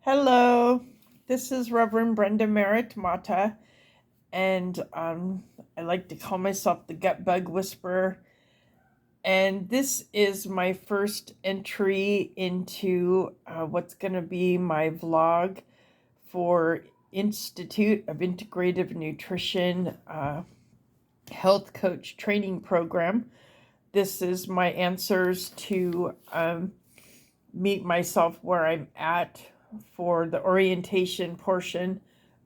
Hello, this is Reverend Brenda Merritt Mata, and I like to call myself the Gut Bug Whisperer. And this is my first entry into what's going to be my vlog for Institute of Integrative Nutrition Health Coach Training Program. This is my answers to meet myself where I'm at for the orientation portion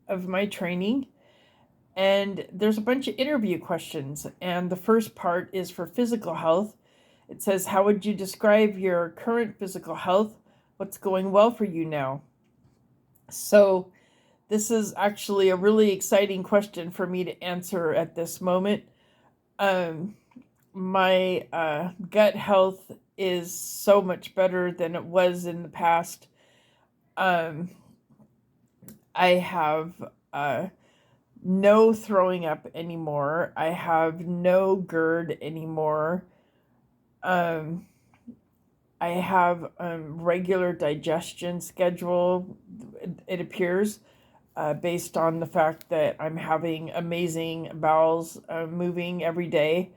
of my training. And there's a bunch of interview questions. And the first part is for physical health. It says, how would you describe your current physical health? What's going well for you now? So this is actually a really exciting question for me to answer at this moment. My gut health is so much better than it was in the past. I have no throwing up anymore. I have no GERD anymore. I have regular digestion schedule, it appears, based on the fact that I'm having amazing bowels moving every day.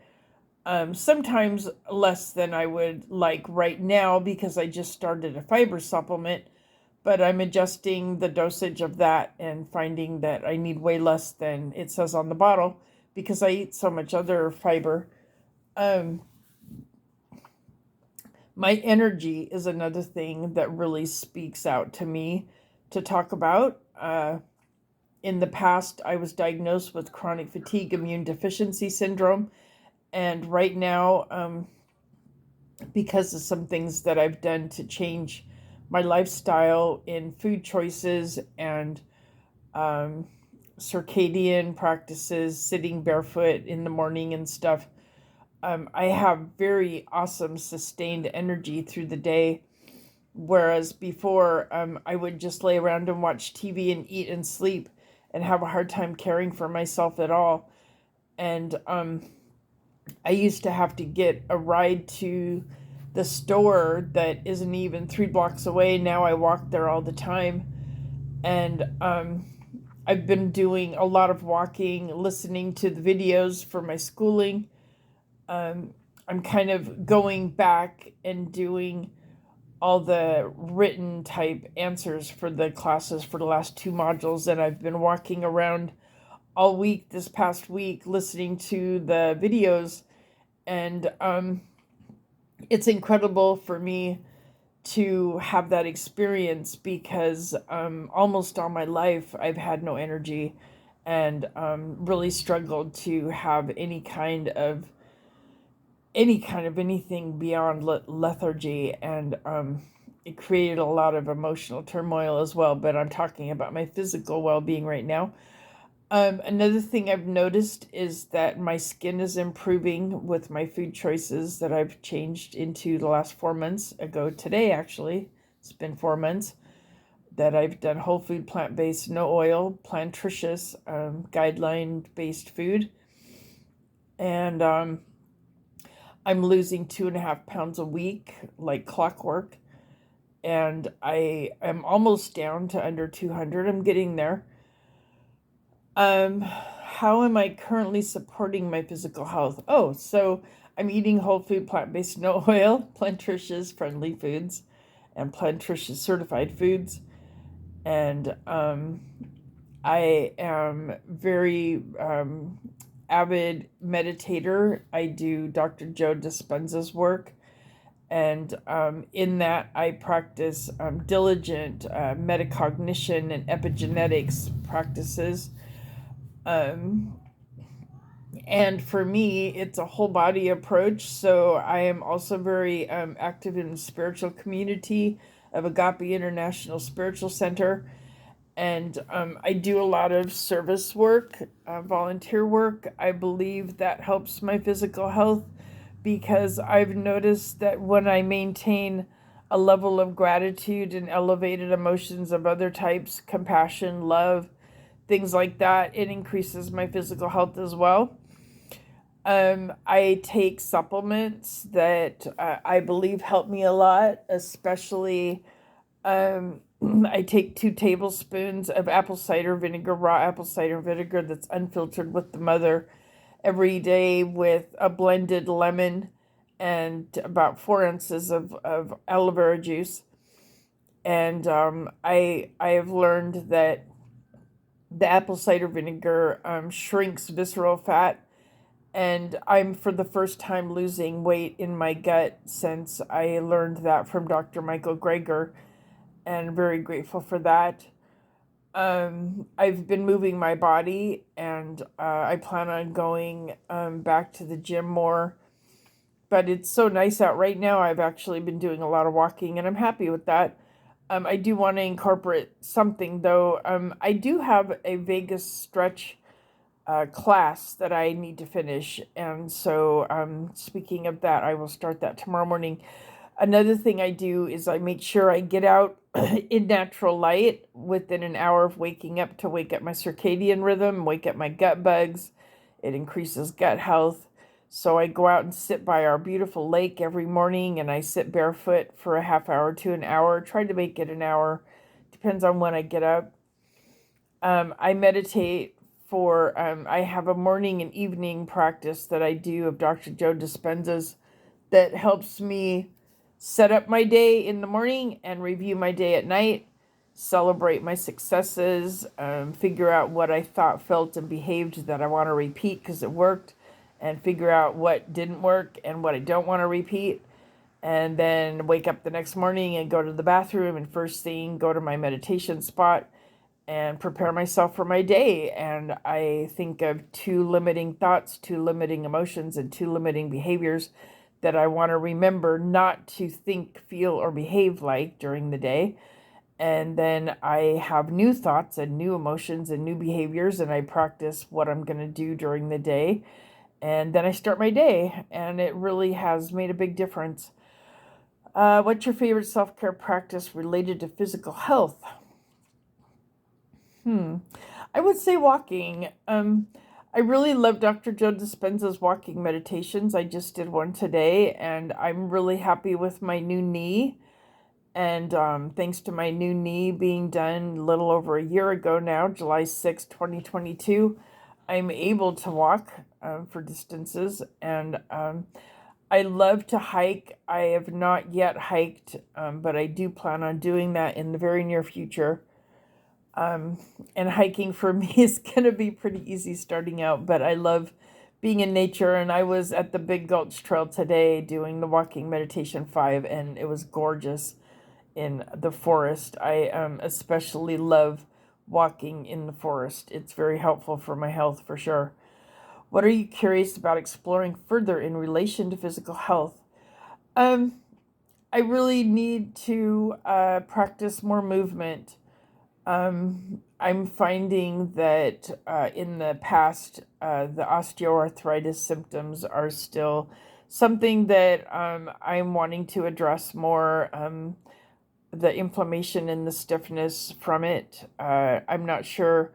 Sometimes less than I would like right now because I just started a fiber supplement, but I'm adjusting the dosage of that and finding that I need way less than it says on the bottle because I eat so much other fiber. My energy is another thing that really speaks out to me to talk about. In the past, I was diagnosed with chronic fatigue immune deficiency syndrome. And right now, because of some things that I've done to change my lifestyle in food choices and circadian practices, sitting barefoot in the morning and stuff, I have very awesome sustained energy through the day. Whereas before, I would just lay around and watch TV and eat and sleep and have a hard time caring for myself at all. And I used to have to get a ride to the store that isn't even 3 blocks away. Now I walk there all the time. And I've been doing a lot of walking, listening to the videos for my schooling. I'm kind of going back and doing all the written type answers for the classes for the last 2 modules. And I've been walking around all week this past week listening to the videos, and it's incredible for me to have that experience because almost all my life I've had no energy and really struggled to have any kind of anything beyond lethargy, and it created a lot of emotional turmoil as well. But I'm talking about my physical well-being right now. Another thing I've noticed is that my skin is improving with my food choices that I've changed into the last 4 months ago today, actually. It's been 4 months that I've done whole food, plant-based, no oil, plantricious, guideline-based food. And I'm losing 2.5 pounds a week, like clockwork. And I am almost down to under 200. I'm getting there. How am I currently supporting my physical health? Oh, so I'm eating whole food, plant-based, no oil, plantricious, friendly foods, and plantricious certified foods. And I am very avid meditator. I do Dr. Joe Dispenza's work. And in that, I practice diligent metacognition and epigenetics practices. And for me, it's a whole body approach. So I am also very active in the spiritual community of Agape International Spiritual Center. And I do a lot of service work, volunteer work. I believe that helps my physical health because I've noticed that when I maintain a level of gratitude and elevated emotions of other types, compassion, love, things like that, it increases my physical health as well. I take supplements that I believe help me a lot, especially Um, I take 2 tablespoons of apple cider vinegar, raw apple cider vinegar that's unfiltered with the mother, every day with a blended lemon and about 4 ounces of aloe vera juice. And I have learned that the apple cider vinegar shrinks visceral fat, and I'm for the first time losing weight in my gut since I learned that from Dr. Michael Greger, and very grateful for that. I've been moving my body, and I plan on going back to the gym more. But it's so nice out right now. I've actually been doing a lot of walking, and I'm happy with that. I do want to incorporate something, though. I do have a Vegas stretch class that I need to finish. And so, speaking of that, I will start that tomorrow morning. Another thing I do is I make sure I get out in natural light within an hour of waking up to wake up my circadian rhythm, wake up my gut bugs. It increases gut health. So I go out and sit by our beautiful lake every morning, and I sit barefoot for a half hour to an hour. Try to make it an hour. Depends on when I get up. I meditate for, I have a morning and evening practice that I do of Dr. Joe Dispenza's that helps me set up my day in the morning and review my day at night, celebrate my successes, figure out what I thought, felt, and behaved that I want to repeat because it worked, and figure out what didn't work and what I don't want to repeat. And then wake up the next morning and go to the bathroom, and first thing, go to my meditation spot and prepare myself for my day. And I think of 2 limiting thoughts, 2 limiting emotions, and 2 limiting behaviors that I want to remember not to think, feel, or behave like during the day. And then I have new thoughts and new emotions and new behaviors, and I practice what I'm going to do during the day. And then I start my day, and it really has made a big difference. What's your favorite self-care practice related to physical health? I would say walking. I really love Dr. Joe Dispenza's walking meditations. I just did one today, and I'm really happy with my new knee. And thanks to my new knee being done a little over a year ago now, July 6, 2022, I'm able to walk for distances. And I love to hike. I have not yet hiked, but I do plan on doing that in the very near future. And hiking for me is going to be pretty easy starting out, but I love being in nature. And I was at the Big Gulch Trail today doing the walking meditation 5, and it was gorgeous in the forest. I especially love walking in the forest. It's very helpful for my health for sure. What are you curious about exploring further in relation to physical health? Um, I really need to practice more movement. I'm finding that in the past, the osteoarthritis symptoms are still something that I'm wanting to address more. The inflammation and the stiffness from it. I'm not sure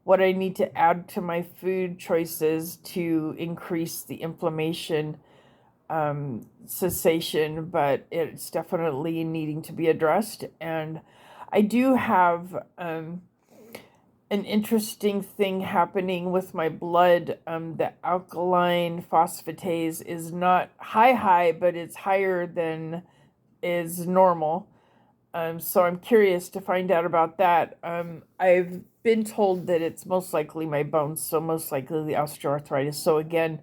what I need to add to my food choices to increase the inflammation cessation, but it's definitely needing to be addressed. And I do have an interesting thing happening with my blood. The alkaline phosphatase is not high, but it's higher than is normal. So I'm curious to find out about that. I've been told that it's most likely my bones, so most likely the osteoarthritis. So again,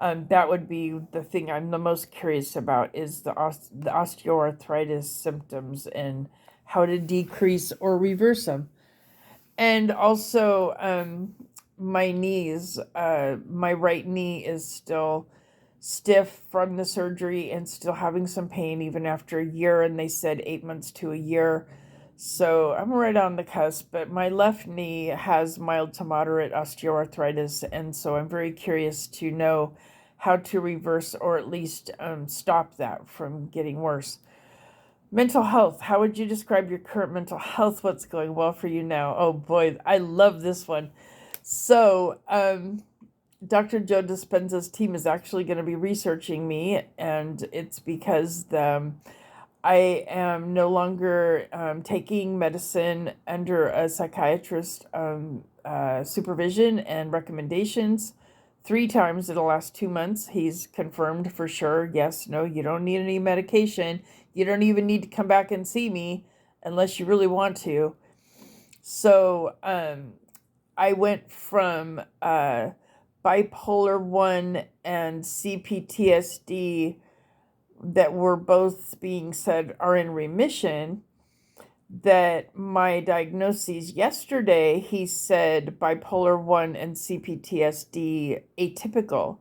that would be the thing I'm the most curious about is the osteoarthritis symptoms and how to decrease or reverse them. And also, my knees, my right knee is still stiff from the surgery and still having some pain even after a year. And they said 8 months to a year. So I'm right on the cusp, but my left knee has mild to moderate osteoarthritis. And so I'm very curious to know how to reverse or at least stop that from getting worse. Mental health. How would you describe your current mental health? What's going well for you now? Oh boy, I love this one. So, Dr. Joe Dispenza's team is actually going to be researching me, and it's because I am no longer taking medicine under a psychiatrist supervision and recommendations. 3 times in the last 2 months, he's confirmed for sure, yes, no, you don't need any medication. You don't even need to come back and see me unless you really want to. So I went from bipolar 1 and CPTSD that were both being said are in remission, that my diagnoses yesterday, he said bipolar 1 and CPTSD atypical.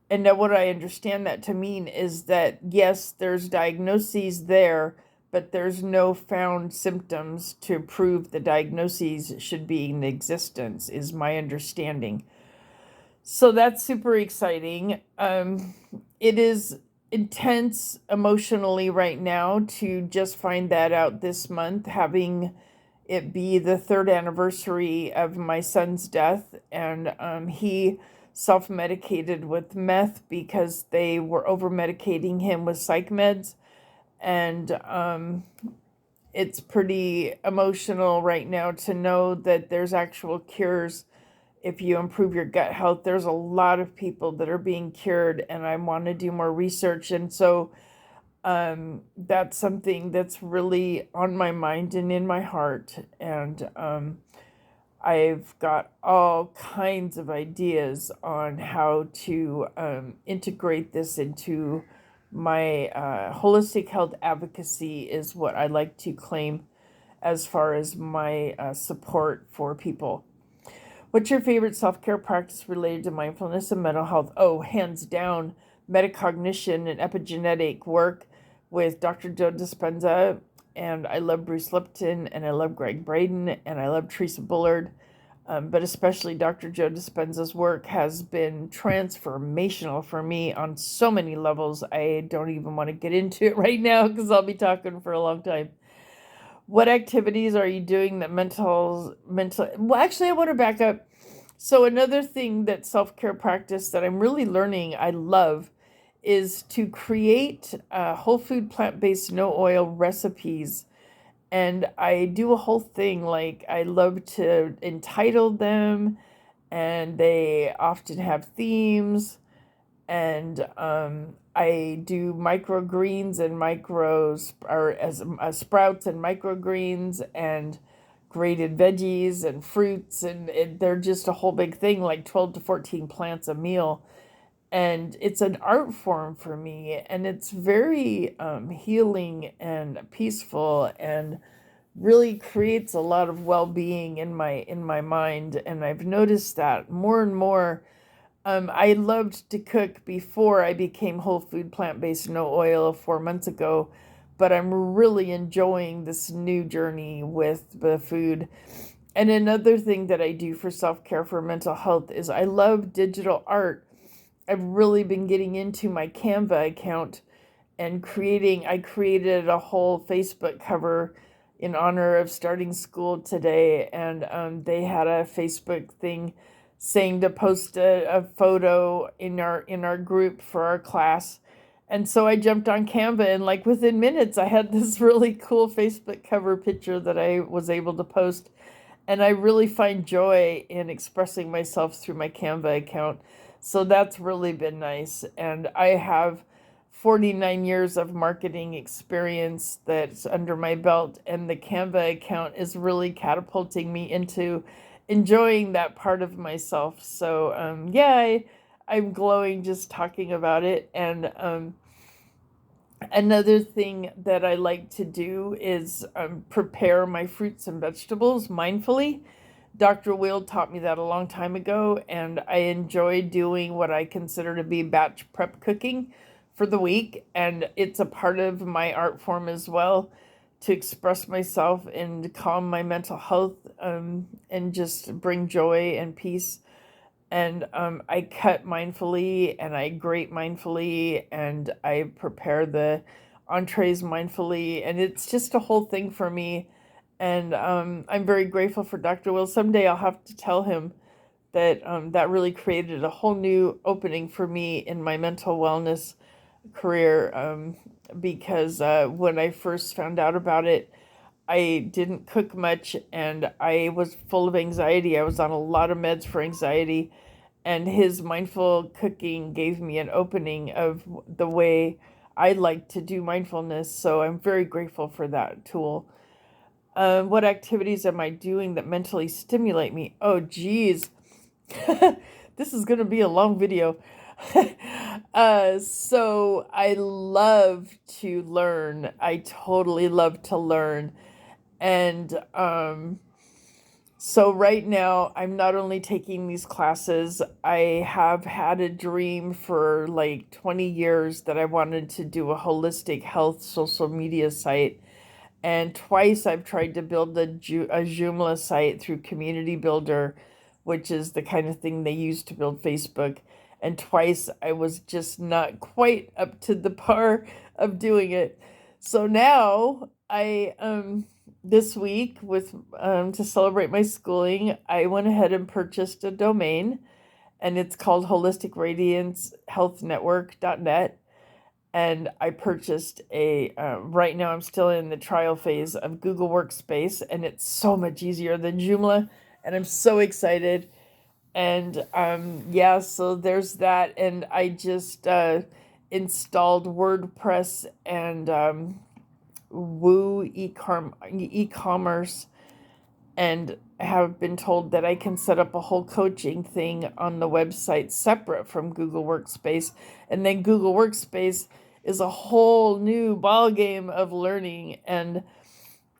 And now what I understand that to mean is that, yes, there's diagnoses there, but there's no found symptoms to prove the diagnoses should be in existence, is my understanding. So that's super exciting. It is intense emotionally right now to just find that out this month, having it be the 3rd anniversary of my son's death. And he self-medicated with meth because they were over-medicating him with psych meds. And it's pretty emotional right now to know that there's actual cures. If you improve your gut health, there's a lot of people that are being cured, and I want to do more research. And so that's something that's really on my mind and in my heart. And I've got all kinds of ideas on how to integrate this into my holistic health advocacy, is what I like to claim as far as my support for people. What's your favorite self-care practice related to mindfulness and mental health? Oh, hands down, metacognition and epigenetic work with Dr. Joe Dispenza. And I love Bruce Lipton, and I love Greg Braden, and I love Teresa Bullard. But especially Dr. Joe Dispenza's work has been transformational for me on so many levels. I don't even want to get into it right now because I'll be talking for a long time. What activities are you doing that well, actually, I want to back up. So another thing that self-care practice that I'm really learning, I love, is to create whole food, plant-based, no oil recipes. And I do a whole thing, like I love to entitle them, and they often have themes. And I do microgreens and sprouts and microgreens and grated veggies and fruits, and they're just a whole big thing, like 12 to 14 plants a meal. And it's an art form for me, and it's very healing and peaceful, and really creates a lot of well-being in my mind. And I've noticed that more and more. I loved to cook before I became whole food, plant-based, no oil 4 months ago, but I'm really enjoying this new journey with the food. And another thing that I do for self-care for mental health is I love digital art. I've really been getting into my Canva account and I created a whole Facebook cover in honor of starting school today. And they had a Facebook thing saying to post a photo in our group for our class. And so I jumped on Canva, and like within minutes, I had this really cool Facebook cover picture that I was able to post. And I really find joy in expressing myself through my Canva account. So that's really been nice. And I have 49 years of marketing experience that's under my belt, and the Canva account is really catapulting me into enjoying that part of myself. So I'm glowing just talking about it. And another thing that I like to do is prepare my fruits and vegetables mindfully. Dr. Will taught me that a long time ago, and I enjoy doing what I consider to be batch prep cooking for the week. And it's a part of my art form as well, to express myself and calm my mental health, and just bring joy and peace. And I cut mindfully, and I grate mindfully, and I prepare the entrees mindfully, and it's just a whole thing for me. And I'm very grateful for Dr. Will. Someday I'll have to tell him that that really created a whole new opening for me in my mental wellness, career, because when I first found out about it, I didn't cook much and I was full of anxiety. I was on a lot of meds for anxiety, and his mindful cooking gave me an opening of the way I like to do mindfulness. So I'm very grateful for that tool. What activities am I doing that mentally stimulate me? Oh, geez. This is going to be a long video. So I love to learn. I totally love to learn. And so right now, I'm not only taking these classes, I have had a dream for like 20 years that I wanted to do a holistic health social media site. And twice I've tried to build a Joomla site through Community Builder, which is the kind of thing they use to build Facebook. And twice I was just not quite up to the par of doing it. So now I this week with to celebrate my schooling, I went ahead and purchased a domain, and it's called holisticradiancehealthnetwork.net. And I purchased right now I'm still in the trial phase of Google Workspace, and it's so much easier than Joomla, and I'm so excited. And yeah, so there's that. And I just installed WordPress and Woo e-commerce, and have been told that I can set up a whole coaching thing on the website separate from Google Workspace. And then Google Workspace is a whole new ball game of learning. And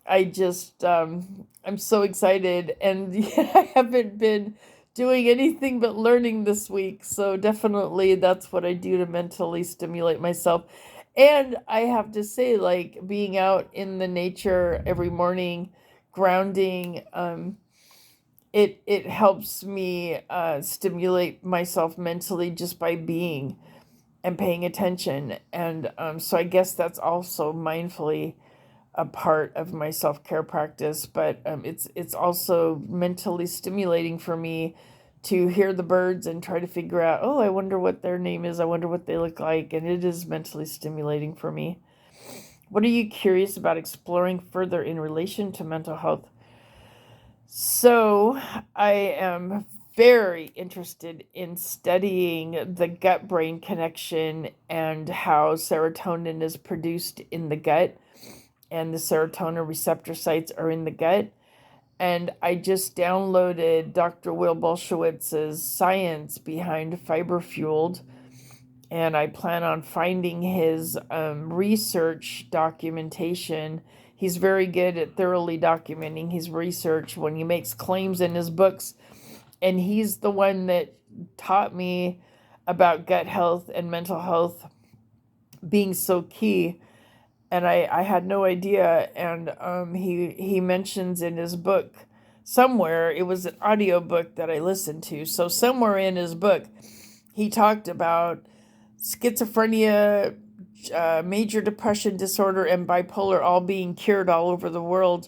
I just, I'm so excited. And I haven't been doing anything but learning this week. So definitely that's what I do to mentally stimulate myself. And I have to say, like, being out in the nature every morning, grounding, it helps me stimulate myself mentally just by being and paying attention. And so I guess that's also mindfully a part of my self-care practice, but it's also mentally stimulating for me to hear the birds and try to figure out, oh, I wonder what their name is, I wonder what they look like, and it is mentally stimulating for me. What are you curious about exploring further in relation to mental health? So I am very interested in studying the gut-brain connection and how serotonin is produced in the gut, and the serotonin receptor sites are in the gut. And I just downloaded Dr. Will Bolshewitz's Science Behind Fiber Fueled, and I plan on finding his research documentation. He's very good at thoroughly documenting his research when he makes claims in his books. And he's the one that taught me about gut health and mental health being so key. And I had no idea. And he mentions in his book somewhere, it was an audio book that I listened to. So somewhere in his book, he talked about schizophrenia, major depression disorder, and bipolar all being cured all over the world.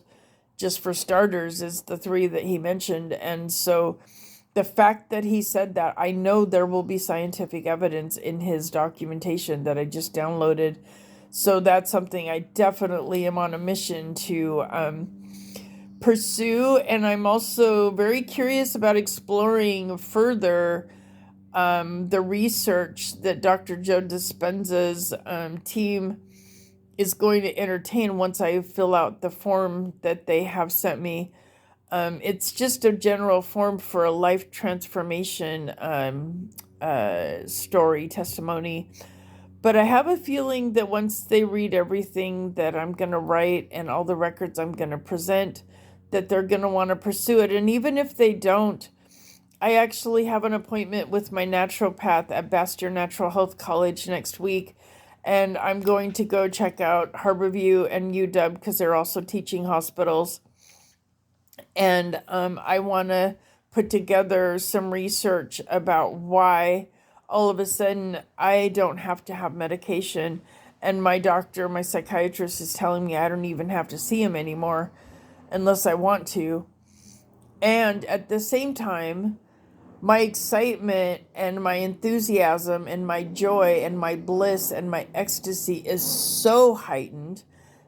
Just for starters, is the three that he mentioned. And so the fact that he said that, I know there will be scientific evidence in his documentation that I just downloaded. So that's something I definitely am on a mission to pursue. And I'm also very curious about exploring further the research that Dr. Joe Dispenza's team is going to entertain once I fill out the form that they have sent me. It's just a general form for a life transformation story, testimony. But I have a feeling that once they read everything that I'm going to write and all the records I'm going to present, that they're going to want to pursue it. And even if they don't, I actually have an appointment with my naturopath at Bastyr Natural Health College next week. And I'm going to go check out Harborview and UW because they're also teaching hospitals. And I want to put together some research about why all of a sudden I don't have to have medication. And my doctor, my psychiatrist, is telling me I don't even have to see him anymore unless I want to. And at the same time, my excitement and my enthusiasm and my joy and my bliss and my ecstasy is so heightened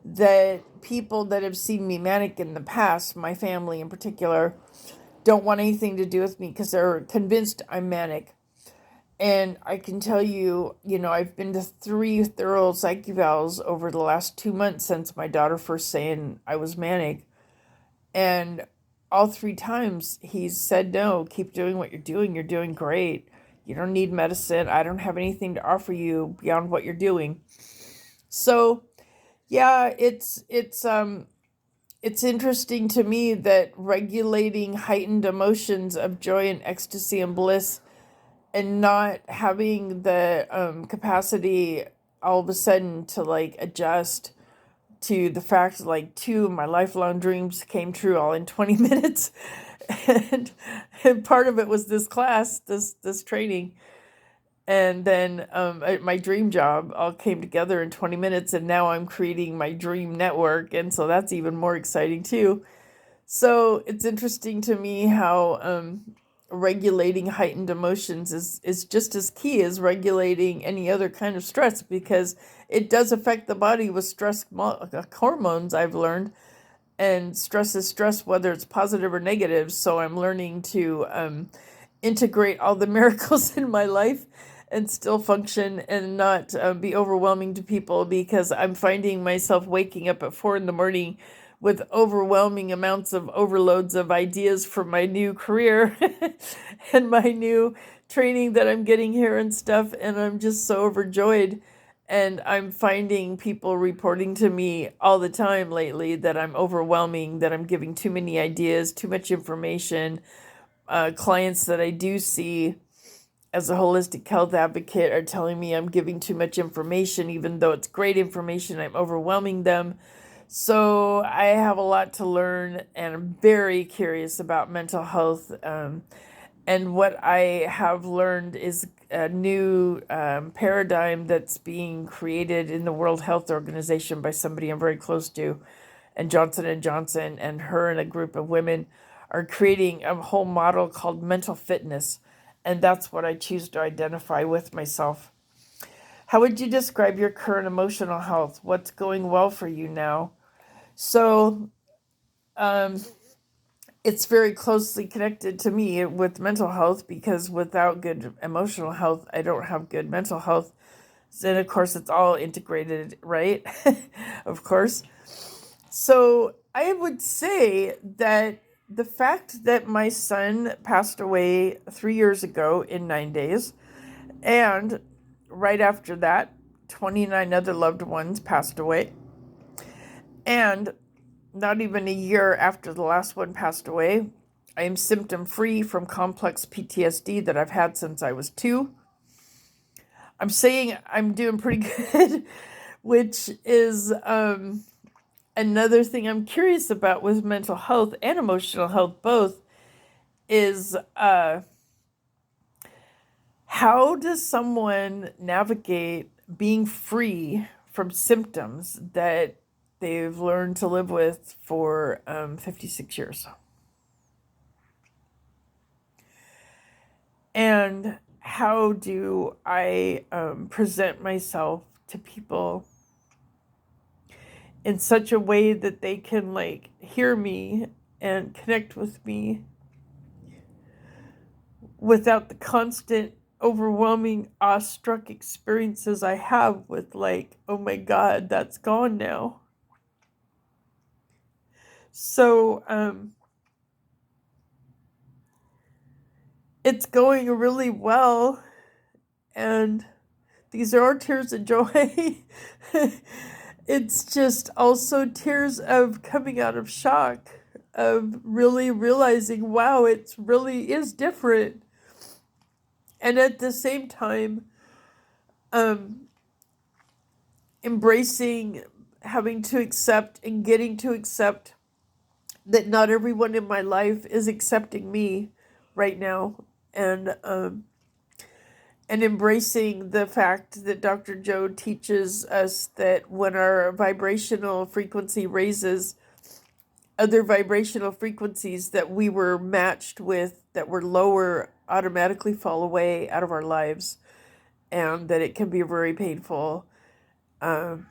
that people that have seen me manic in the past, my family in particular, don't want anything to do with me because they're convinced I'm manic. And I can tell you, I've been to 3 thorough psych evals over the last 2 months since my daughter first saying I was manic. And all 3 times he's said, no, keep doing what you're doing. You're doing great. You don't need medicine. I don't have anything to offer you beyond what you're doing. So yeah, it's interesting to me that regulating heightened emotions of joy and ecstasy and bliss and not having the capacity all of a sudden to like adjust to the fact that like 2 of my lifelong dreams came true all in 20 minutes. and part of it was this class, this training. And then my dream job all came together in 20 minutes, and now I'm creating my dream network. And so that's even more exciting too. So it's interesting to me how regulating heightened emotions is just as key as regulating any other kind of stress, because it does affect the body with stress hormones, I've learned. And stress is stress, whether it's positive or negative. So I'm learning to integrate all the miracles in my life and still function and not be overwhelming to people, because I'm finding myself waking up at 4 a.m. with overwhelming amounts of overloads of ideas for my new career and my new training that I'm getting here and stuff. And I'm just so overjoyed. And I'm finding people reporting to me all the time lately that I'm overwhelming, that I'm giving too many ideas, too much information. Clients that I do see as a holistic health advocate are telling me I'm giving too much information, even though it's great information, I'm overwhelming them. So I have a lot to learn, and I'm very curious about mental health. And what I have learned is a new paradigm that's being created in the World Health Organization by somebody I'm very close to, and Johnson & Johnson and her and a group of women are creating a whole model called mental fitness. And that's what I choose to identify with myself. How would you describe your current emotional health? What's going well for you now? So it's very closely connected to me with mental health, because without good emotional health, I don't have good mental health. And of course, it's all integrated, right? Of course. So I would say that the fact that my son passed away 3 years ago in 9 days, and right after that, 29 other loved ones passed away, and not even a year after the last one passed away, I am symptom-free from complex PTSD that I've had since I was 2. I'm saying I'm doing pretty good, which is another thing I'm curious about with mental health and emotional health both is how does someone navigate being free from symptoms that they've learned to live with for 56 years? And how do I present myself to people in such a way that they can like hear me and connect with me without the constant overwhelming awestruck experiences I have with like, oh my God, that's gone now. So it's going really well, and these are tears of joy. It's just also tears of coming out of shock, of really realizing, wow, it really is different. And at the same time, embracing, having to accept and getting to accept that not everyone in my life is accepting me right now. And embracing the fact that Dr. Joe teaches us that when our vibrational frequency raises, other vibrational frequencies that we were matched with that were lower automatically fall away out of our lives, and that it can be very painful. Um,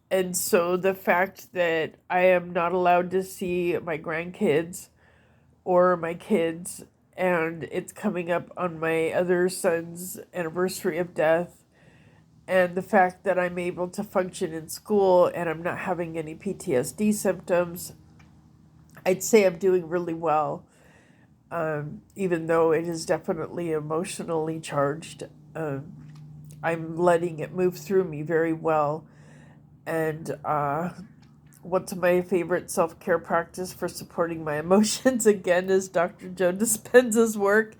and so the fact that I am not allowed to see my grandkids or my kids, and it's coming up on my other son's anniversary of death, and the fact that I'm able to function in school and I'm not having any PTSD symptoms, I'd say I'm doing really well, even though it is definitely emotionally charged. I'm letting it move through me very well. And what's my favorite self-care practice for supporting my emotions again is Dr. Joe Dispenza's work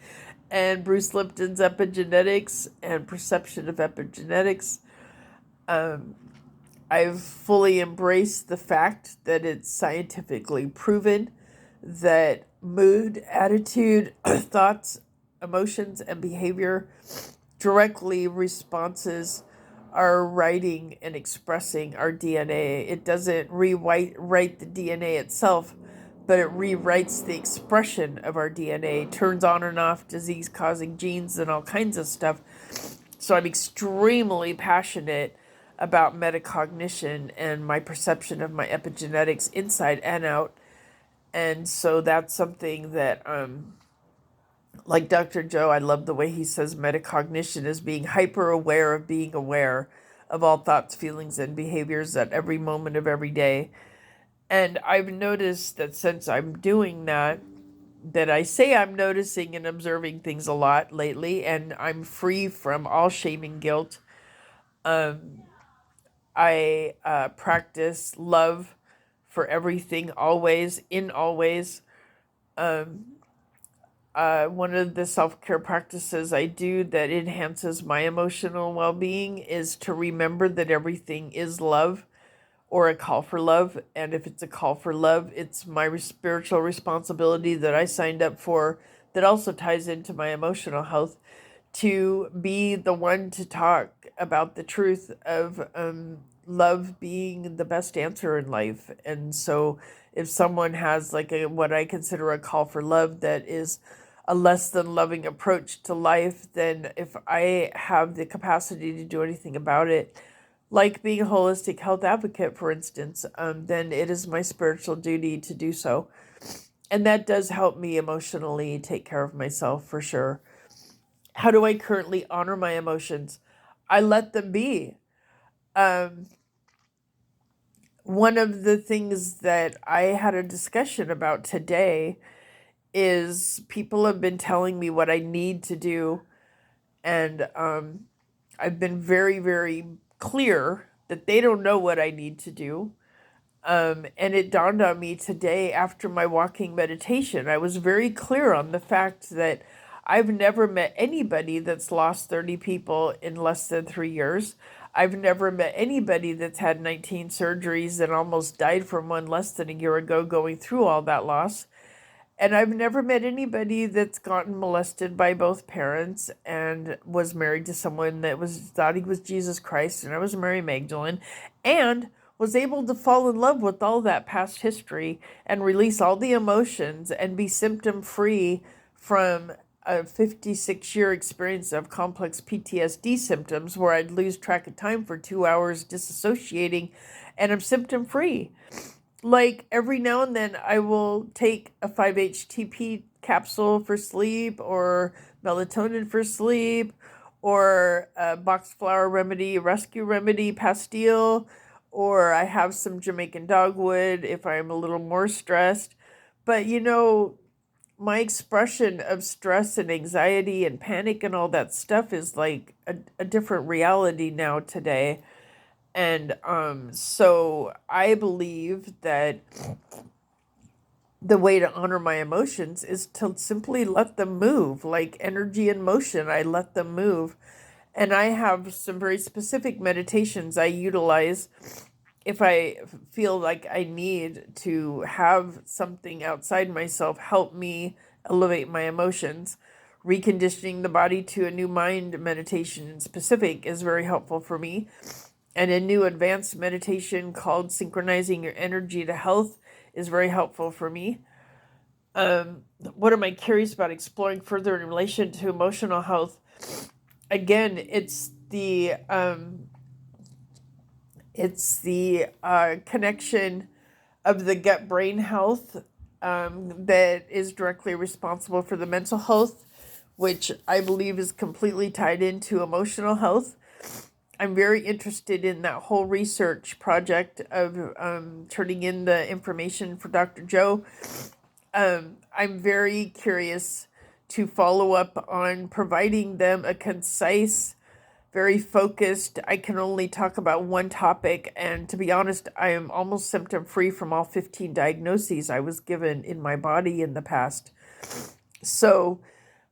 and Bruce Lipton's epigenetics and perception of epigenetics. Um, I've fully embraced the fact that it's scientifically proven that mood, attitude, thoughts, emotions, and behavior directly responses are writing and expressing our DNA. It doesn't rewrite the DNA itself, but it rewrites the expression of our DNA, turns on and off disease-causing genes and all kinds of stuff. So I'm extremely passionate about metacognition and my perception of my epigenetics inside and out. And so that's something that, like Dr. Joe, I love the way he says metacognition is being hyper aware of being aware of all thoughts, feelings, and behaviors at every moment of every day. And I've noticed that since I'm doing that, that I say I'm noticing and observing things a lot lately, and I'm free from all shame and guilt. I practice love for everything, always, in always. One of the self-care practices I do that enhances my emotional well-being is to remember that everything is love or a call for love. And if it's a call for love, it's my spiritual responsibility that I signed up for that also ties into my emotional health to be the one to talk about the truth of love being the best answer in life. And so if someone has like a what I consider a call for love that is a less than loving approach to life, then if I have the capacity to do anything about it, like being a holistic health advocate, for instance, then it is my spiritual duty to do so. And that does help me emotionally take care of myself for sure. How do I currently honor my emotions? I let them be. Um, One of the things that I had a discussion about today is people have been telling me what I need to do, and I've been very, very clear that they don't know what I need to do. And it dawned on me today after my walking meditation. I was very clear on the fact that I've never met anybody that's lost 30 people in less than 3 years. I've never met anybody that's had 19 surgeries and almost died from one less than a year ago going through all that loss. And I've never met anybody that's gotten molested by both parents and was married to someone that thought he was Jesus Christ, and I was Mary Magdalene, and was able to fall in love with all that past history and release all the emotions and be symptom free from a 56-year experience of complex PTSD symptoms where I'd lose track of time for 2 hours disassociating, and I'm symptom free. Like every now and then I will take a 5-HTP capsule for sleep or melatonin for sleep or a boxed flower remedy, rescue remedy pastille, or I have some Jamaican dogwood if I'm a little more stressed. But my expression of stress and anxiety and panic and all that stuff is like a different reality now today. And so I believe that the way to honor my emotions is to simply let them move, like energy in motion. I let them move. And I have some very specific meditations I utilize if I feel like I need to have something outside myself help me elevate my emotions. Reconditioning the body to a new mind meditation in specific is very helpful for me. And a new advanced meditation called Synchronizing Your Energy to Health is very helpful for me. What am I curious about exploring further in relation to emotional health? Again, it's the connection of the gut brain health that is directly responsible for the mental health, which I believe is completely tied into emotional health. I'm very interested in that whole research project of turning in the information for Dr. Joe. I'm very curious to follow up on providing them a concise, very focused. I can only talk about one topic, and to be honest, I am almost symptom free from all 15 diagnoses I was given in my body in the past. So,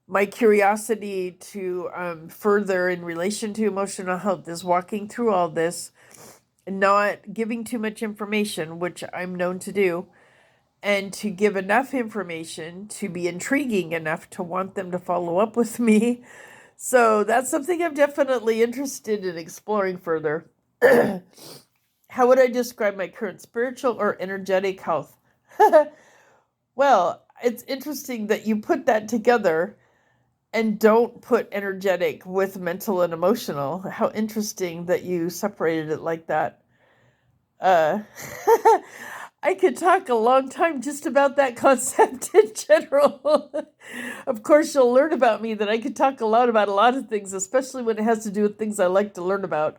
my curiosity to further in relation to emotional health is walking through all this, not giving too much information, which I'm known to do, and to give enough information to be intriguing enough to want them to follow up with me. So that's something I'm definitely interested in exploring further. How would I describe my current spiritual or energetic health? Well, it's interesting that you put that together and don't put energetic with mental and emotional. How interesting that you separated it like that. Uh, I could talk a long time just about that concept in general. Of course, you'll learn about me that I could talk a lot about a lot of things, especially when it has to do with things I like to learn about.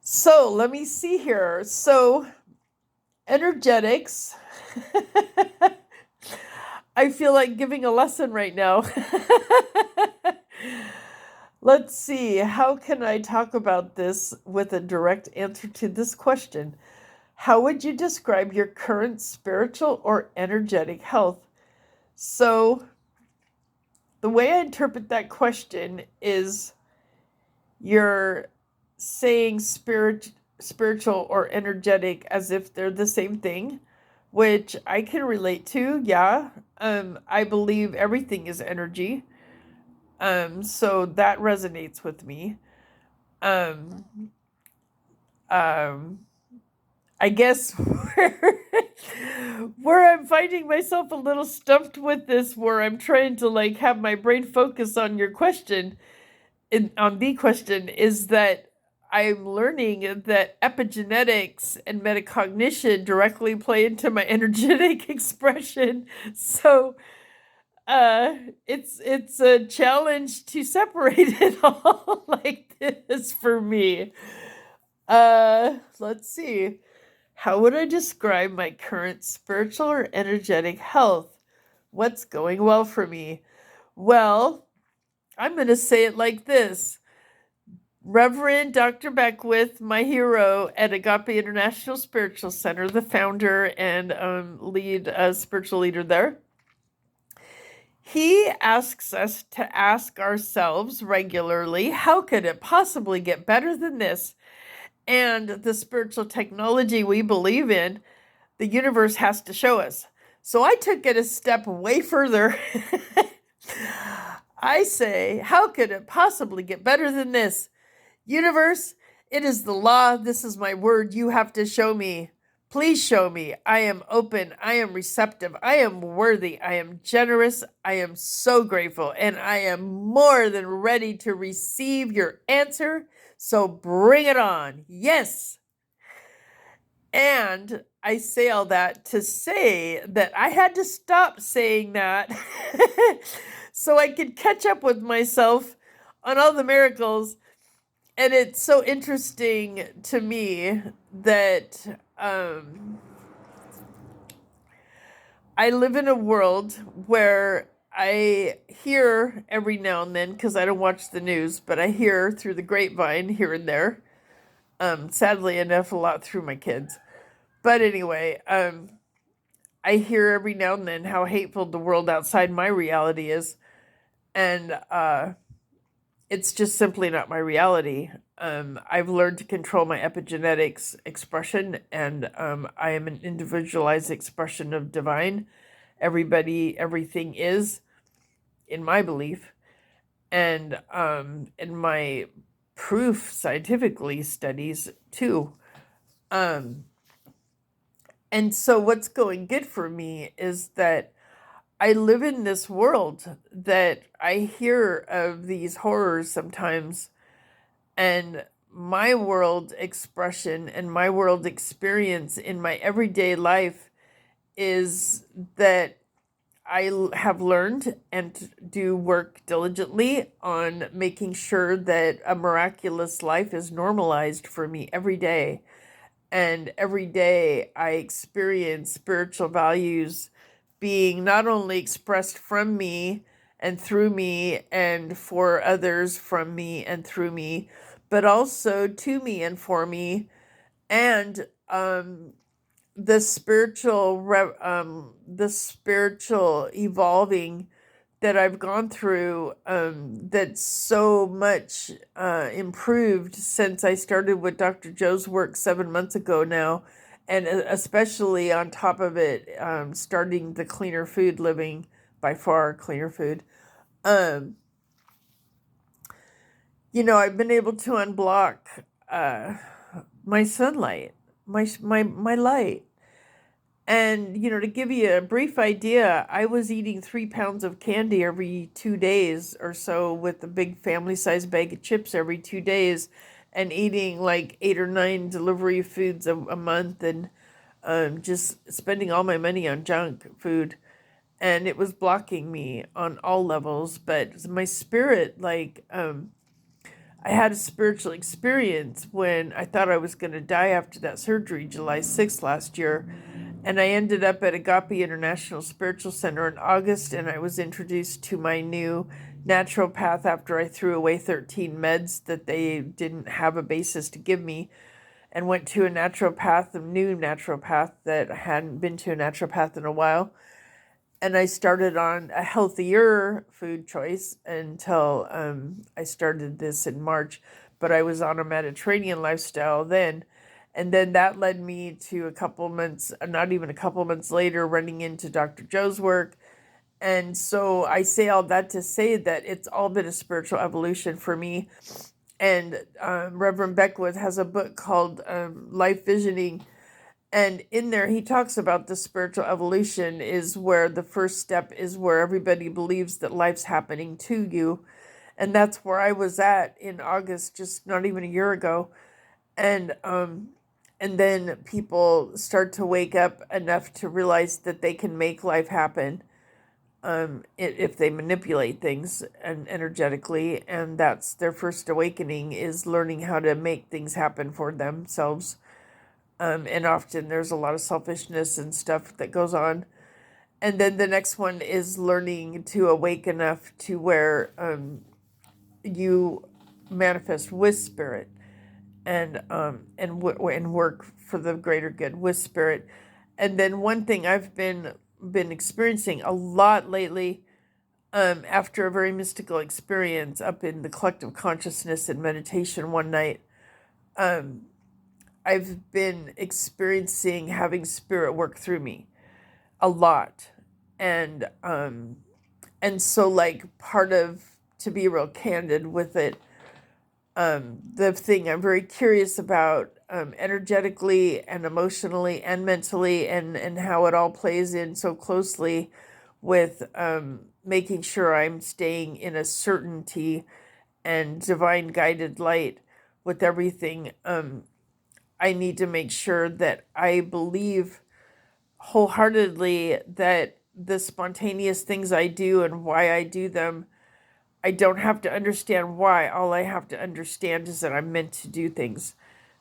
So let me see here. So, energetics. I feel like giving a lesson right now. Let's see. How can I talk about this with a direct answer to this question? How would you describe your current spiritual or energetic health? So, the way I interpret that question is you're saying spiritual or energetic as if they're the same thing, which I can relate to. Yeah. I believe everything is energy. So that resonates with me. Um, um, I guess where I'm finding myself a little stumped with this, where I'm trying to like have my brain focus on your question, on the question, is that I'm learning that epigenetics and metacognition directly play into my energetic expression. So it's a challenge to separate it all like this for me. Let's see. How would I describe my current spiritual or energetic health? What's going well for me? Well, I'm going to say it like this. Reverend Dr. Beckwith, my hero at Agape International Spiritual Center, the founder and lead spiritual leader there, he asks us to ask ourselves regularly, how could it possibly get better than this? And the spiritual technology we believe in, the universe has to show us. So I took it a step way further. I say, how could it possibly get better than this? Universe, it is the law. This is my word. You have to show me. Please show me. I am open. I am receptive. I am worthy. I am generous. I am so grateful. And I am more than ready to receive your answer. So bring it on. Yes. And I say all that to say that I had to stop saying that so I could catch up with myself on all the miracles. And it's so interesting to me that I live in a world where I hear every now and then, because I don't watch the news, but I hear through the grapevine here and there. Sadly enough, a lot through my kids. But anyway, I hear every now and then how hateful the world outside my reality is. And it's just simply not my reality. I've learned to control my epigenetics expression, and I am an individualized expression of divine. Everybody, everything is, in my belief, and in my proof scientifically studies too. And so what's going good for me is that I live in this world that I hear of these horrors sometimes, and my world expression and my world experience in my everyday life is that have learned and do work diligently on making sure that a miraculous life is normalized for me every day. And every day I experience spiritual values being not only expressed from me and through me and for others from me and through me, but also to me and for me. And the spiritual evolving that I've gone through, that's so much improved since I started with Dr. Joe's work 7 months ago now, and especially on top of it, starting the cleaner food living, by far cleaner food. Um, I've been able to unblock uh, my sunlight, my light. And, to give you a brief idea, I was eating 3 pounds of candy every 2 days or so, with a big family size bag of chips every 2 days, and eating like 8 or 9 delivery foods a month, and just spending all my money on junk food. And it was blocking me on all levels. But my spirit, I had a spiritual experience when I thought I was going to die after that surgery, July 6th last year. And I ended up at Agape International Spiritual Center in August, and I was introduced to my new naturopath after I threw away 13 meds that they didn't have a basis to give me, and went to a naturopath, a new naturopath that hadn't been to a naturopath in a while. And I started on a healthier food choice until I started this in March, but I was on a Mediterranean lifestyle then. And then that led me to a couple months, not even a couple months later, running into Dr. Joe's work. And so I say all that to say that it's all been a spiritual evolution for me. And Reverend Beckwith has a book called Life Visioning. And in there, he talks about the spiritual evolution is where the first step is where everybody believes that life's happening to you. And that's where I was at in August, just not even a year ago. And then people start to wake up enough to realize that they can make life happen, if they manipulate things and energetically. And that's their first awakening, is learning how to make things happen for themselves. And often there's a lot of selfishness and stuff that goes on. And then the next one is learning to awake enough to where you manifest with spirit, and work for the greater good with spirit. And then one thing I've been experiencing a lot lately, after a very mystical experience up in the collective consciousness and meditation one night, I've been experiencing having spirit work through me a lot. And so, like, part of, to be real candid with it, the thing I'm very curious about, energetically and emotionally and mentally, and how it all plays in so closely with making sure I'm staying in a certainty and divine guided light with everything. I need to make sure that I believe wholeheartedly that the spontaneous things I do and why I do them, I don't have to understand why. All I have to understand is that I'm meant to do things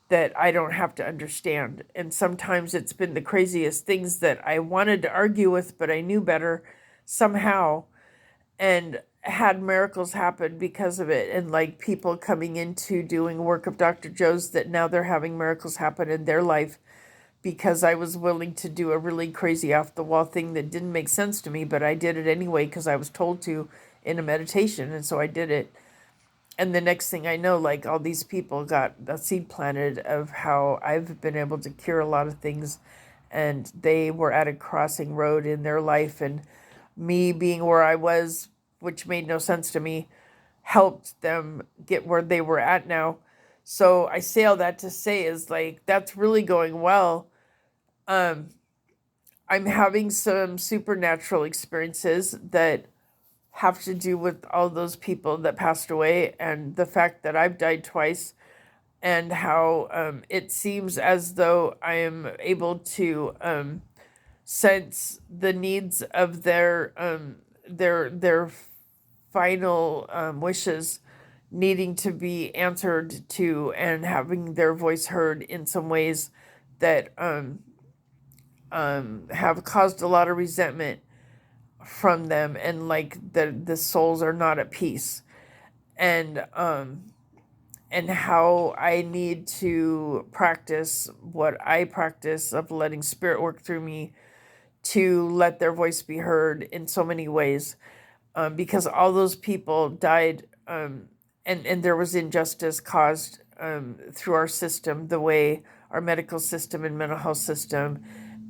that I don't have to understand. And sometimes it's been the craziest things that I wanted to argue with, but I knew better somehow, and had miracles happen because of it. And like people coming into doing work of Dr. Joe's, that now they're having miracles happen in their life because I was willing to do a really crazy off the wall thing that didn't make sense to me, but I did it anyway because I was told to in a meditation. And so I did it. And the next thing I know, like, all these people got a seed planted of how I've been able to cure a lot of things. And they were at a crossing road in their life. And me being where I was, which made no sense to me, helped them get where they were at now. So I say all that to say is, like, that's really going well. Um, I'm having some supernatural experiences that have to do with all those people that passed away and the fact that I've died twice, and how it seems as though I am able to sense the needs of their final wishes needing to be answered to, and having their voice heard in some ways that have caused a lot of resentment from them, and like the souls are not at peace, and how I need to practice what I practice of letting spirit work through me to let their voice be heard in so many ways, because all those people died, and there was injustice caused through our system, the way our medical system and mental health system,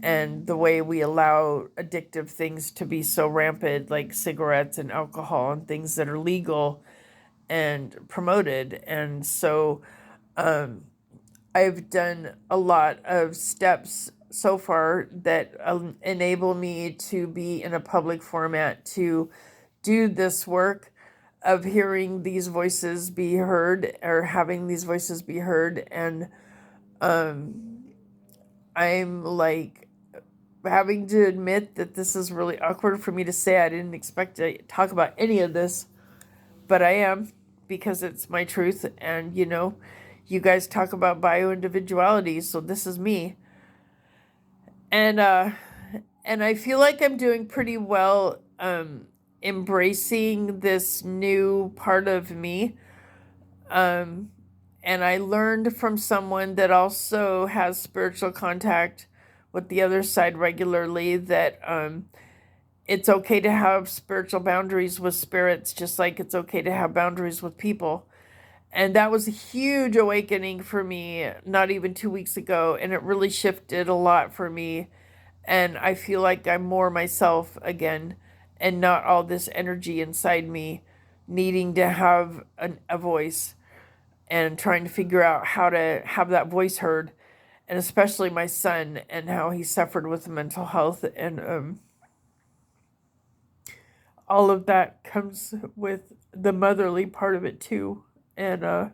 and the way we allow addictive things to be so rampant, like cigarettes and alcohol and things that are legal and promoted. And so I've done a lot of steps so far that enable me to be in a public format to do this work of hearing these voices be heard, or having these voices be heard. And I'm like having to admit that this is really awkward for me to say. I didn't expect to talk about any of this, but I am, because it's my truth. And you guys talk about bio-individuality, so this is me. And I feel like I'm doing pretty well embracing this new part of me. And I learned from someone that also has spiritual contact with the other side regularly that it's okay to have spiritual boundaries with spirits, just like it's okay to have boundaries with people. And that was a huge awakening for me not even 2 weeks ago. And it really shifted a lot for me. And I feel like I'm more myself again, and not all this energy inside me needing to have a voice, and trying to figure out how to have that voice heard. And especially my son, and how he suffered with mental health. And all of that comes with the motherly part of it too. And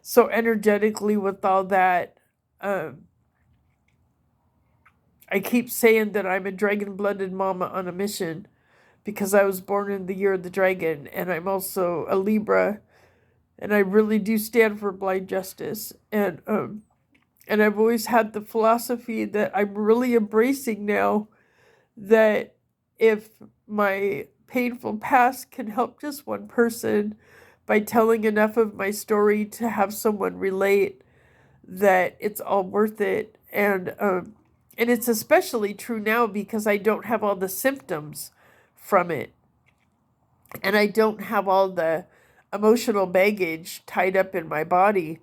so energetically with all that, I keep saying that I'm a dragon-blooded mama on a mission, because I was born in the year of the dragon, and I'm also a Libra, and I really do stand for blind justice. And I've always had the philosophy that I'm really embracing now, that if my painful past can help just one person by telling enough of my story to have someone relate, that it's all worth it. And it's especially true now because I don't have all the symptoms from it, and I don't have all the emotional baggage tied up in my body.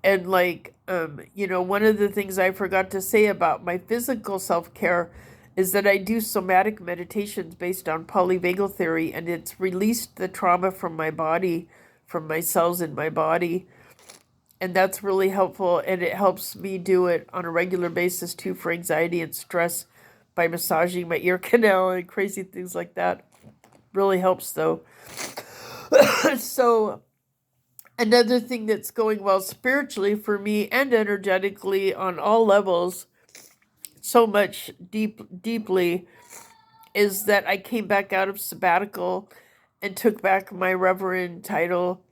And like, one of the things I forgot to say about my physical self-care is that I do somatic meditations based on polyvagal theory, and it's released the trauma from my body, from my cells in my body. And that's really helpful, and it helps me do it on a regular basis too for anxiety and stress, by massaging my ear canal and crazy things like that. Really helps though. So another thing that's going well spiritually for me and energetically on all levels, so much deeply, is that I came back out of sabbatical and took back my reverend title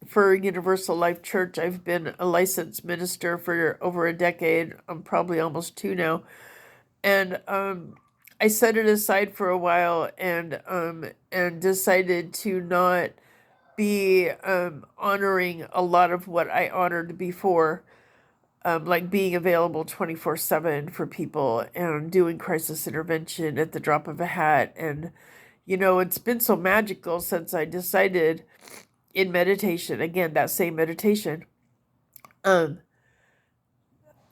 for Universal Life Church. I've been a licensed minister for over a decade. I'm probably almost two now. And I set it aside for a while, and decided to not be honoring a lot of what I honored before, like being available 24/7 for people and doing crisis intervention at the drop of a hat. And it's been so magical since I decided, in meditation, again, that same meditation.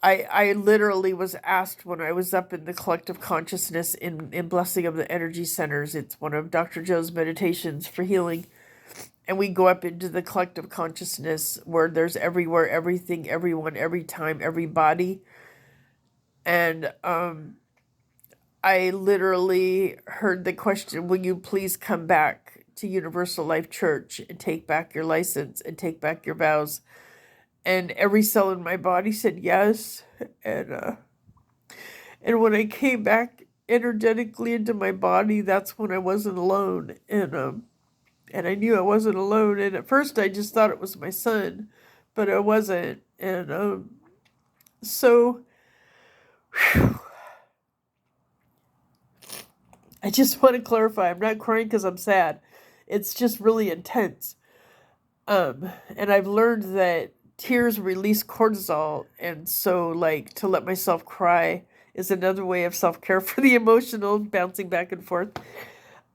I literally was asked when I was up in the collective consciousness in Blessing of the Energy Centers. It's one of Dr. Joe's meditations for healing. And we go up into the collective consciousness where there's everywhere, everything, everyone, every time, everybody. And I literally heard the question, will you please come back to Universal Life Church and take back your license and take back your vows? And every cell in my body said yes. And when I came back energetically into my body, that's when I wasn't alone. And I knew I wasn't alone. And at first I just thought it was my son, but I wasn't. And so whew, I just want to clarify, I'm not crying because I'm sad. It's just really intense. And I've learned that tears release cortisol, and so like to let myself cry is another way of self-care for the emotional bouncing back and forth.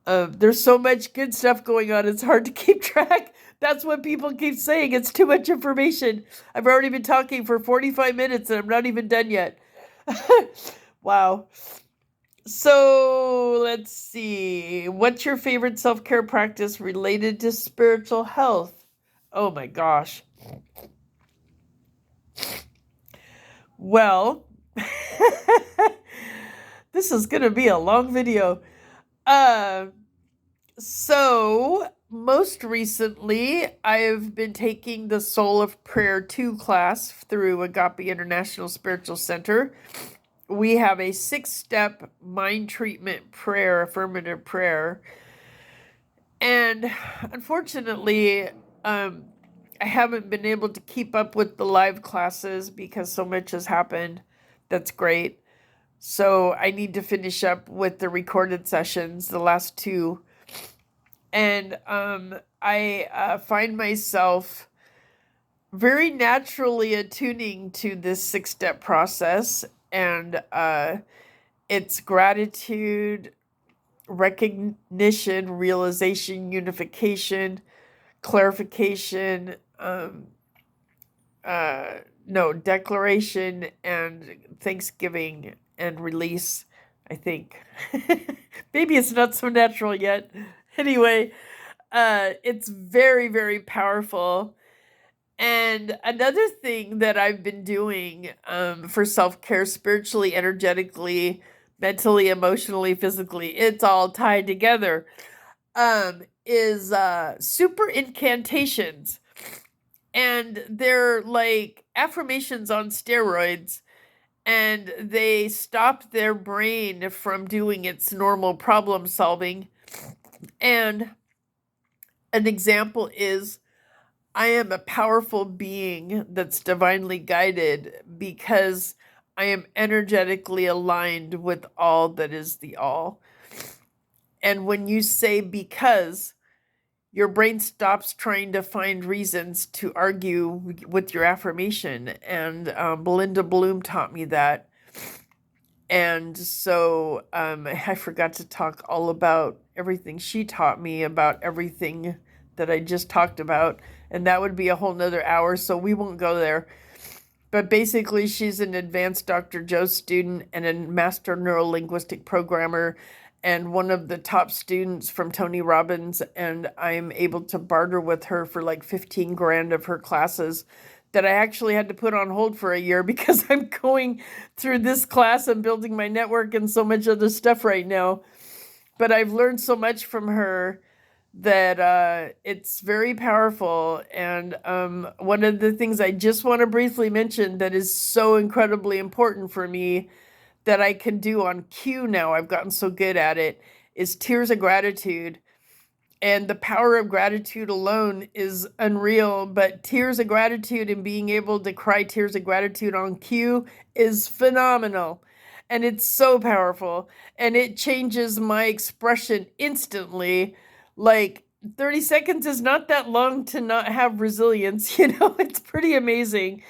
There's so much good stuff going on, it's hard to keep track. That's what people keep saying. It's too much information. I've already been talking for 45 minutes and I'm not even done yet. Wow. So let's see. What's your favorite self-care practice related to spiritual health? Oh my gosh. Well, this is going to be a long video. So most recently, I've been taking the Soul of Prayer 2 class through Agape International Spiritual Center. We have a 6-step mind treatment prayer, affirmative prayer. And unfortunately, I haven't been able to keep up with the live classes because so much has happened. That's great. So I need to finish up with the recorded sessions, the last 2. And I find myself very naturally attuning to this 6-step process. And it's gratitude, recognition, realization, unification, clarification, declaration, and thanksgiving and release, I think. Maybe it's not so natural yet. Anyway, it's very, very powerful. And another thing that I've been doing for self-care, spiritually, energetically, mentally, emotionally, physically, it's all tied together, is super incantations. And they're like affirmations on steroids, and they stop their brain from doing its normal problem solving. And an example is, I am a powerful being that's divinely guided because I am energetically aligned with all that is the all. And when you say because, your brain stops trying to find reasons to argue with your affirmation. And Belinda Bloom taught me that. And so I forgot to talk all about everything she taught me about everything that I just talked about. And that would be a whole nother hour, so we won't go there. But basically, she's an advanced Dr. Joe student and a master neurolinguistic programmer and one of the top students from Tony Robbins. And I'm able to barter with her for like 15 grand of her classes that I actually had to put on hold for a year because I'm going through this class and building my network and so much other stuff right now. But I've learned so much from her that it's very powerful. And one of the things I just want to briefly mention that is so incredibly important for me that I can do on cue now, I've gotten so good at it, is tears of gratitude. And the power of gratitude alone is unreal, but tears of gratitude and being able to cry tears of gratitude on cue is phenomenal. And it's so powerful. And it changes my expression instantly. Like 30 seconds is not that long to not have resilience, it's pretty amazing.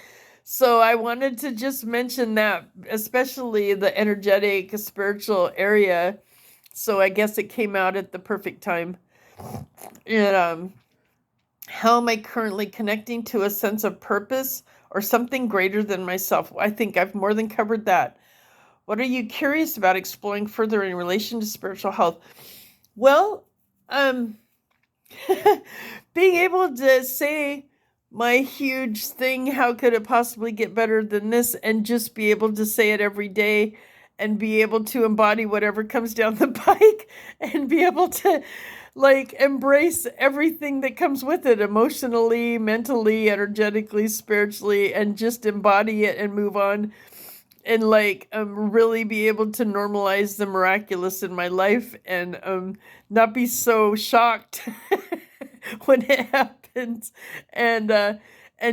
So I wanted to just mention that, especially the energetic, spiritual area. So I guess it came out at the perfect time. And how am I currently connecting to a sense of purpose or something greater than myself? I think I've more than covered that. What are you curious about exploring further in relation to spiritual health? Well, being able to say my huge thing. How could it possibly get better than this? And just be able to say it every day and be able to embody whatever comes down the pike and be able to like embrace everything that comes with it emotionally, mentally, energetically, spiritually, and just embody it and move on and like really be able to normalize the miraculous in my life and not be so shocked when it happens and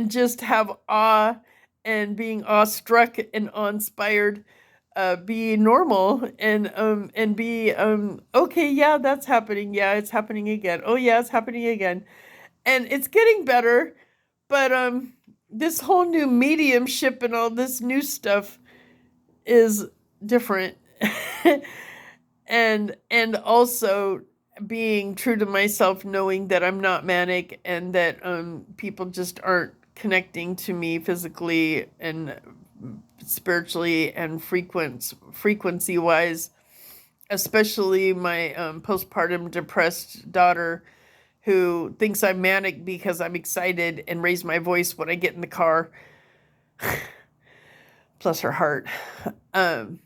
just have awe and being awestruck and awe-inspired, be normal and be okay, yeah, that's happening, yeah, it's happening again, oh yeah, it's happening again, and it's getting better, but this whole new mediumship and all this new stuff is different. And also being true to myself, knowing that I'm not manic and that people just aren't connecting to me physically and spiritually and frequency wise, especially my postpartum depressed daughter who thinks I'm manic because I'm excited and raise my voice when I get in the car. Bless her heart. Um,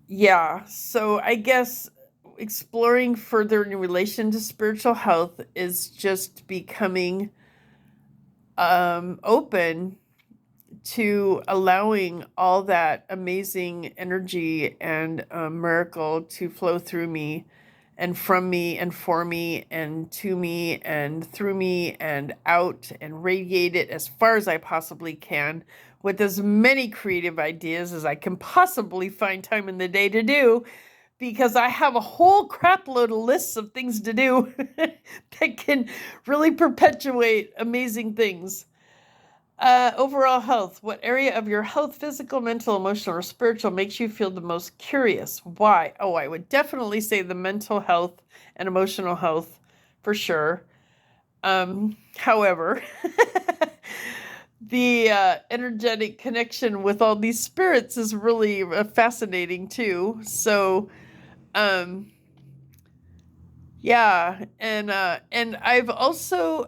yeah, so I guess exploring further in relation to spiritual health is just becoming open to allowing all that amazing energy and miracle to flow through me and from me and for me and to me and through me and out and radiate it as far as I possibly can with as many creative ideas as I can possibly find time in the day to do, because I have a whole crap load of lists of things to do that can really perpetuate amazing things. Overall health. What area of your health, physical, mental, emotional, or spiritual, makes you feel the most curious? Why? Oh, I would definitely say the mental health and emotional health for sure. However, the energetic connection with all these spirits is really fascinating too. So, um, yeah, and I've also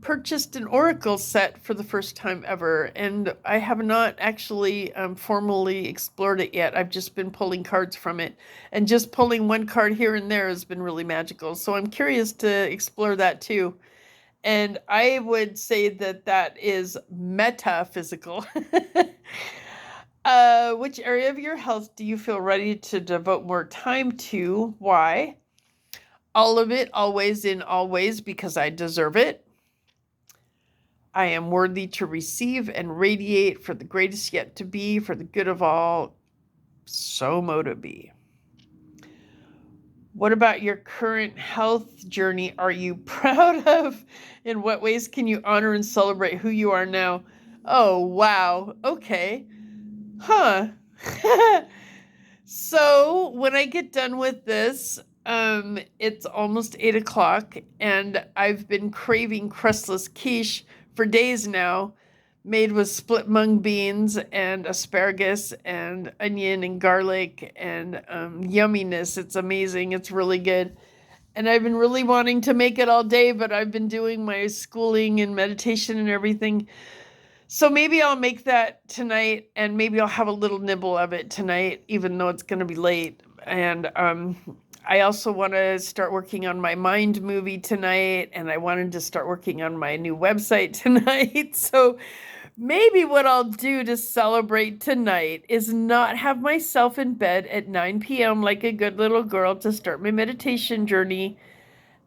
purchased an oracle set for the first time ever, and I have not actually formally explored it yet. I've just been pulling cards from it, and just pulling one card here and there has been really magical. So I'm curious to explore that too. And I would say that that is metaphysical. Which area of your health do you feel ready to devote more time to? Why? All of it, always in all ways, because I deserve it. I am worthy to receive and radiate for the greatest yet to be, for the good of all. So moto be. What about your current health journey are you proud of? In what ways can you honor and celebrate who you are now? Oh, wow. Okay. Huh. So when I get done with this, it's almost 8 o'clock, and I've been craving crustless quiche for days now, made with split mung beans and asparagus and onion and garlic and yumminess. It's amazing. It's really good. And I've been really wanting to make it all day, but I've been doing my schooling and meditation and everything. So maybe I'll make that tonight, and maybe I'll have a little nibble of it tonight, even though it's going to be late. And I also want to start working on my mind movie tonight, and I wanted to start working on my new website tonight. So maybe what I'll do to celebrate tonight is not have myself in bed at 9 p.m. like a good little girl to start my meditation journey.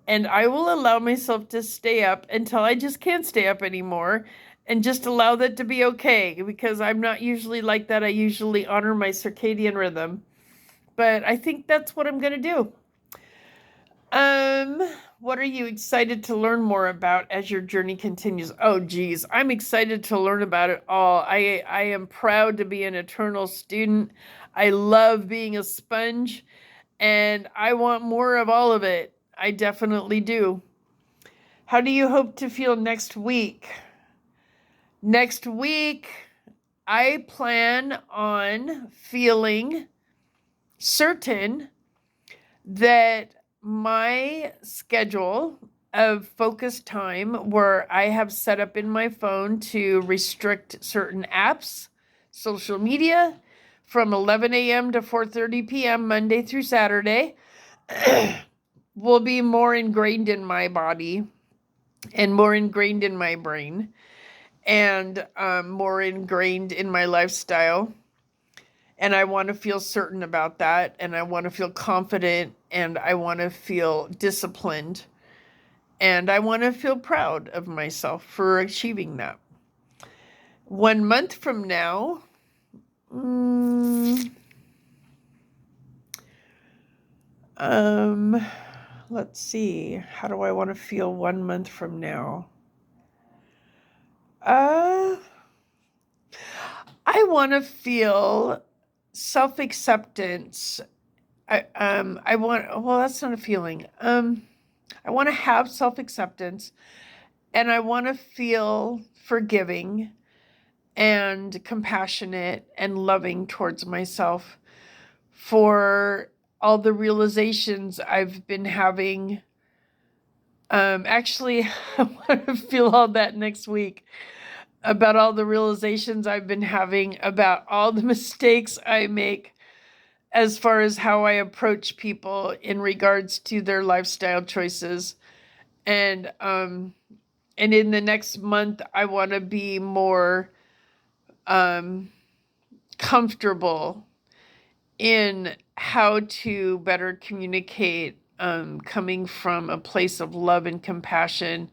And I will allow myself to stay up until I just can't stay up anymore, and just allow that to be okay, because I'm not usually like that. I usually honor my circadian rhythm. But I think that's what I'm going to do. What are you excited to learn more about as your journey continues? Oh, geez, I'm excited to learn about it all. I am proud to be an eternal student. I love being a sponge, and I want more of all of it. I definitely do. How do you hope to feel next week? Next week, I plan on feeling certain that my schedule of focus time where I have set up in my phone to restrict certain apps, social media, from 11 a.m. to 4:30 p.m. Monday through Saturday will be more ingrained in my body and more ingrained in my brain and more ingrained in my lifestyle. And I want to feel certain about that. And I want to feel confident. And I want to feel disciplined. And I want to feel proud of myself for achieving that. 1 month from now, let's see. How do I want to feel 1 month from now? I want to feel self-acceptance. Well, that's not a feeling. I want to have self-acceptance, and I want to feel forgiving and compassionate and loving towards myself for all the realizations I've been having. Actually, I want to feel all that next week about all the realizations I've been having about all the mistakes I make as far as how I approach people in regards to their lifestyle choices. And in the next month, I want to be more comfortable in how to better communicate, coming from a place of love and compassion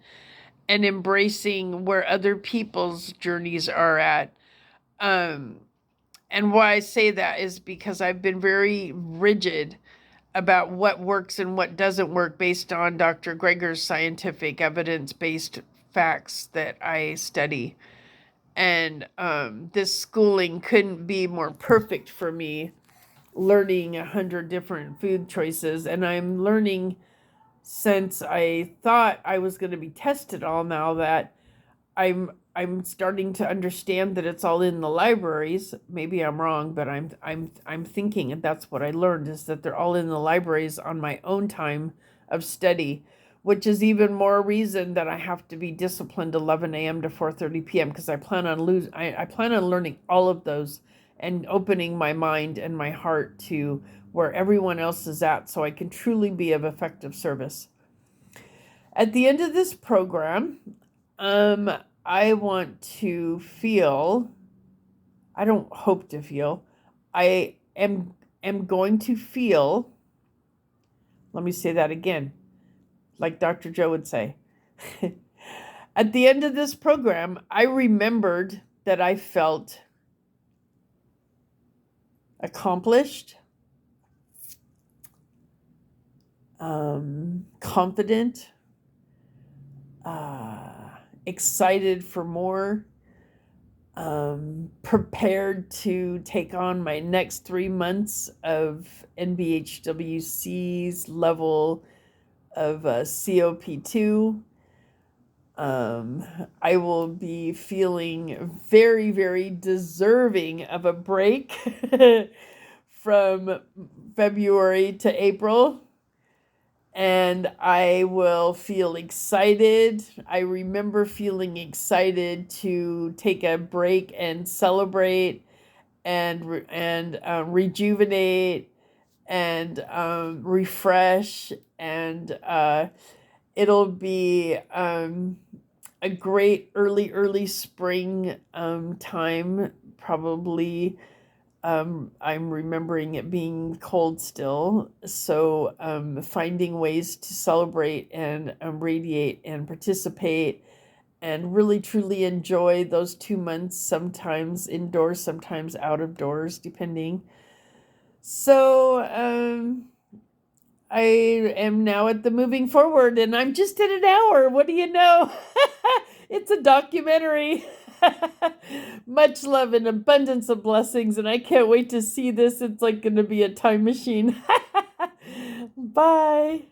and embracing where other people's journeys are at. And why I say that is because I've been very rigid about what works and what doesn't work based on Dr. Greger's scientific evidence-based facts that I study. And this schooling couldn't be more perfect for me, learning 100 different food choices. And I'm learning, since I thought I was going to be tested all now, that I'm starting to understand that it's all in the libraries. Maybe I'm wrong, but I'm thinking, and that's what I learned, is that they're all in the libraries on my own time of study, which is even more reason that I have to be disciplined 11 a.m. to 4:30 p.m. because I plan on learning all of those and opening my mind and my heart to where everyone else is at, so I can truly be of effective service. At the end of this program, I want to feel, I don't hope to feel, I am going to feel, let me say that again, like Dr. Joe would say. At the end of this program, I remembered that I felt accomplished, confident, excited for more, prepared to take on my next 3 months of NBHWC's level of COP2. I will be feeling very, very deserving of a break from February to April. And I will feel excited. I remember feeling excited to take a break and celebrate and rejuvenate and refresh. And it'll be a great early spring time, probably. I'm remembering it being cold still, so finding ways to celebrate and radiate and participate and really truly enjoy those 2 months, sometimes indoors, sometimes out of doors, depending. So I am now at the moving forward, and I'm just at an hour. What do you know? It's a documentary. Much love and abundance of blessings, and I can't wait to see this. It's like going to be a time machine. Bye.